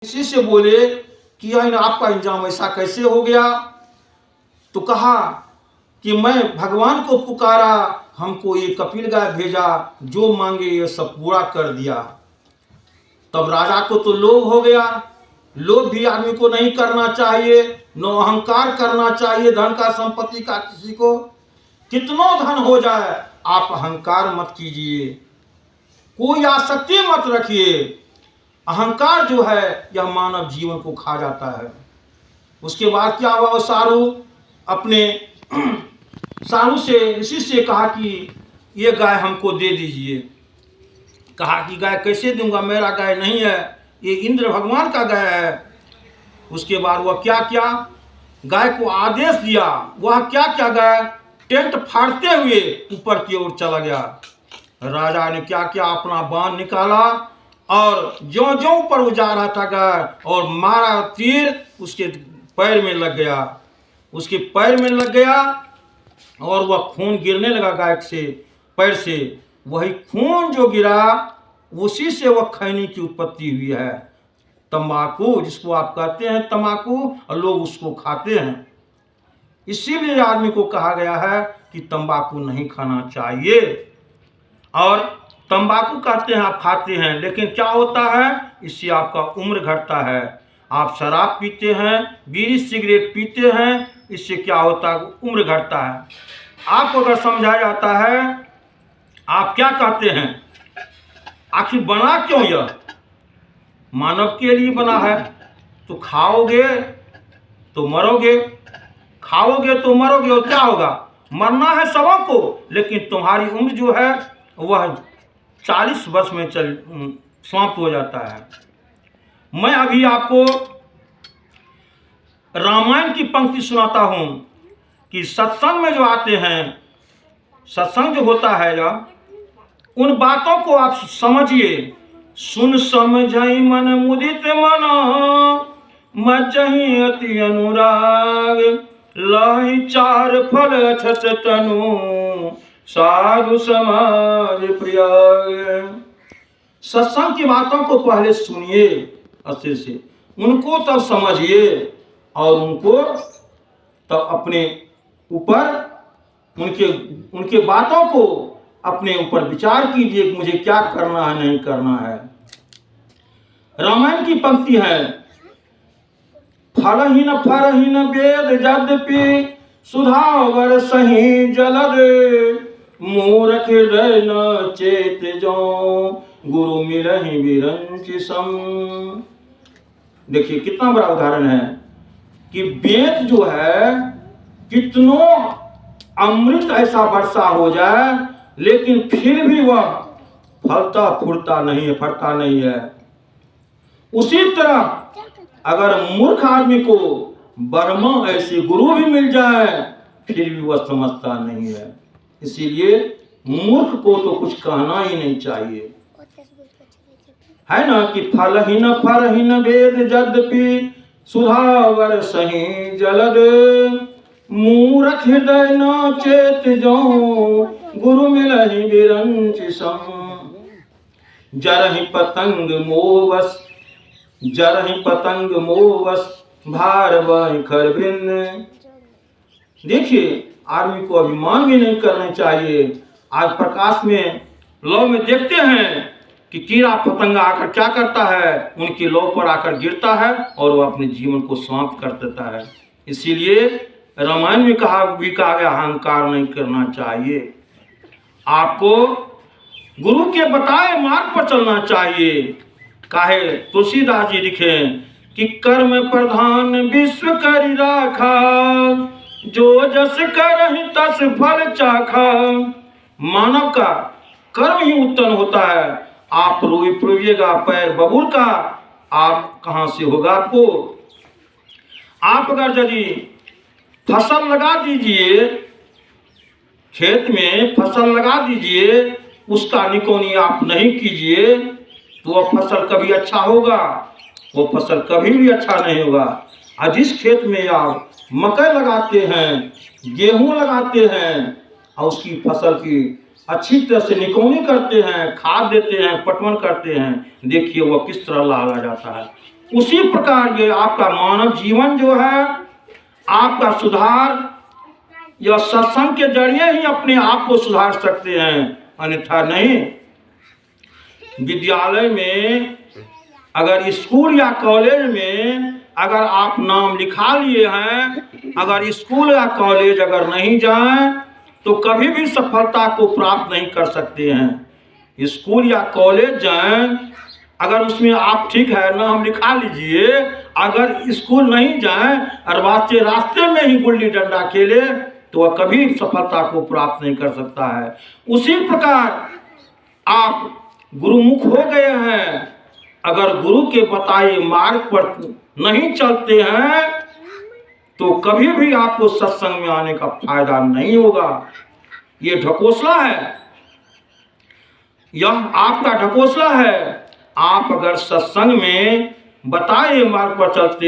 किसी से बोले कि यार आपका इंजाम ऐसा कैसे हो गया, तो कहा कि मैं भगवान को पुकारा, हमको ये कपिल गाय भेजा, जो मांगे ये सब पूरा कर दिया। तब राजा को तो लोभ हो गया। लोभ भी आदमी को नहीं करना चाहिए, न अहंकार करना चाहिए धन का, संपत्ति का। किसी को कितना धन हो जाए, आप अहंकार मत कीजिए, कोई आसक्ति मत रखिए। अहंकार जो है यह मानव जीवन को खा जाता है। उसके बाद क्या हुआ, वो सारू से इसी से कहा कि ये गाय हमको दे दीजिए। कहा कि गाय कैसे दूंगा, मेरा गाय नहीं है, ये इंद्र भगवान का गाय है। उसके बाद वह क्या क्या गाय को आदेश दिया, वह क्या क्या गाय टेंट फाड़ते हुए ऊपर की ओर चला गया। राजा ने क्या क्या अपना बाण निकाला और ज्यों ज्यों ऊपर वो जा रहा था गाय, और मारा तीर उसके पैर में लग गया, उसके पैर में लग गया और वह खून गिरने लगा गाय से पैर से। वही खून जो गिरा उसी से वह खैनी की उत्पत्ति हुई है। तंबाकू जिसको आप कहते हैं तंबाकू, और लोग उसको खाते हैं। इसीलिए आदमी को कहा गया है कि तंबाकू नहीं खाना चाहिए। और तंबाकू कहते हैं आप खाते हैं, लेकिन क्या होता है, इससे आपका उम्र घटता है। आप शराब पीते हैं, बीड़ी सिगरेट पीते हैं, इससे क्या होता है, उम्र घटता है। आपको अगर समझाया जाता है, आप क्या कहते हैं, आखिर बना क्यों यह, मानव के लिए बना है। तो खाओगे तो मरोगे, खाओगे तो मरोगे, और क्या होगा, मरना है सबों को, लेकिन तुम्हारी उम्र जो है वह 40 वर्ष में समाप्त हो जाता है। मैं अभी आपको रामायण की पंक्ति सुनाता हूं कि सत्संग में जो आते हैं, सत्संग जो होता है या उन बातों को आप समझिए। सुन समझई मन मुदित मना, मचहि अति अनुराग, लाहि चार फल अछत तनु, साधु समाज प्रिय। सत्संग की बातों को पहले सुनिए अच्छे से, उनको तब समझिए, और उनको तब अपने ऊपर उनके बातों को अपने ऊपर विचार कीजिए कि मुझे क्या करना है, नहीं करना है। रामायण की पंक्ति है, फलहीन फरहीन वेद यद्यपि, सुधावर सही जलद, मूर्ख हृदय न चेत जो, गुरु मिलहि विरंचि सम। देखिए कितना बड़ा उदाहरण है कि वेद जो है, कितनों अमृत ऐसा वर्षा हो जाए, लेकिन फिर भी वह फलता फूलता नहीं है, फरता नहीं है। उसी तरह अगर मूर्ख आदमी को बर्मा ऐसे गुरु भी मिल जाए, फिर भी वह समझता नहीं है। इसीलिए मूर्ख को तो कुछ कहना ही नहीं चाहिए, है ना, कि फलहीन फरहीन वेद यद्यपि, सुधावर सही जलद, मूर्ख हृदय न चेत जो, गुरु मिलहि विरंचि सम। जरहि पतंग मोवस, जरहि पतंग मोवस, भार वही खर भिन्न। देखिए आदमी को अभिमान भी नहीं करना चाहिए। आज प्रकाश में लौ में देखते हैं कि कीड़ा पतंगा आकर क्या करता है, उनकी लौ पर आकर गिरता है और वह अपने जीवन को समाप्त कर देता है। इसीलिए रामायण में कहा गया अहंकार नहीं करना चाहिए। आपको गुरु के बताए मार्ग पर चलना चाहिए। काहे तुलसीदास जी लिखे कि कर्म प्रधान विश्व करि राखा, जो जस करहि तस फल चाखा। मानव का कर्म ही उत्तम होता है। आप रोइएगा पैर बबूल का, आप कहाँ से होगा आपको। आप अगर यदि फसल लगा दीजिए, खेत में फसल लगा दीजिए, उसका निकौनी आप नहीं कीजिए, तो वह फसल कभी अच्छा होगा, वो फसल कभी भी अच्छा नहीं होगा। और जिस खेत में आप मकई लगाते हैं, गेहूं लगाते हैं, और उसकी फसल की अच्छी तरह से निकौनी करते हैं, खाद देते हैं, पटवन करते हैं, देखिए वह किस तरह लहरा जाता है। उसी प्रकार ये आपका मानव जीवन जो है, आपका सुधार यह सत्संग के जरिए ही अपने आप को सुधार सकते हैं, अन्यथा नहीं। विद्यालय में, अगर स्कूल या कॉलेज में अगर आप नाम लिखा लिए हैं, अगर स्कूल या कॉलेज अगर नहीं जाएं तो कभी भी सफलता को प्राप्त नहीं कर सकते हैं। स्कूल या कॉलेज जाएं, अगर उसमें आप ठीक है नाम लिखा लीजिए, अगर स्कूल नहीं जाएं और रास्ते में ही गुल्ली डंडा खेले तो वह कभी सफलता को प्राप्त नहीं कर सकता है। उसी प्रकार आप गुरुमुख हो गए हैं, अगर गुरु के बताए मार्ग पर नहीं चलते हैं तो कभी भी आपको सत्संग में आने का फायदा नहीं होगा। ये ढकोसला है, यह आपका ढकोसला है। आप अगर सत्संग में बताए मार्ग पर चलते